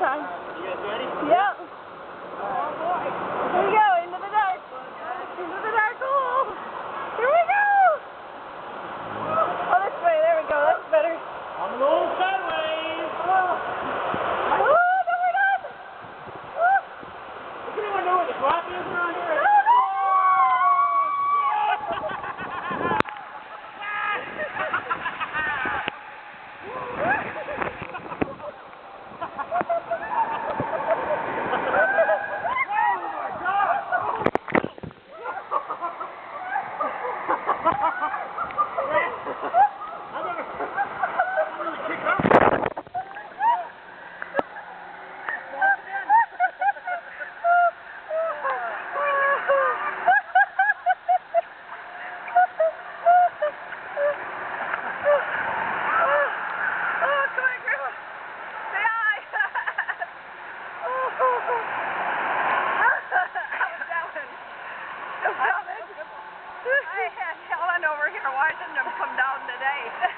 time. You guys ready? Yep. Oh boy. Here we go, into the dark. Into the dark hole. Here we go. Oh, this way. There we go. That's better. I'm a little sideways. Oh, no, we're not. Does anyone know where the drop is around here? No, no. I had Helen over here watching them come down today.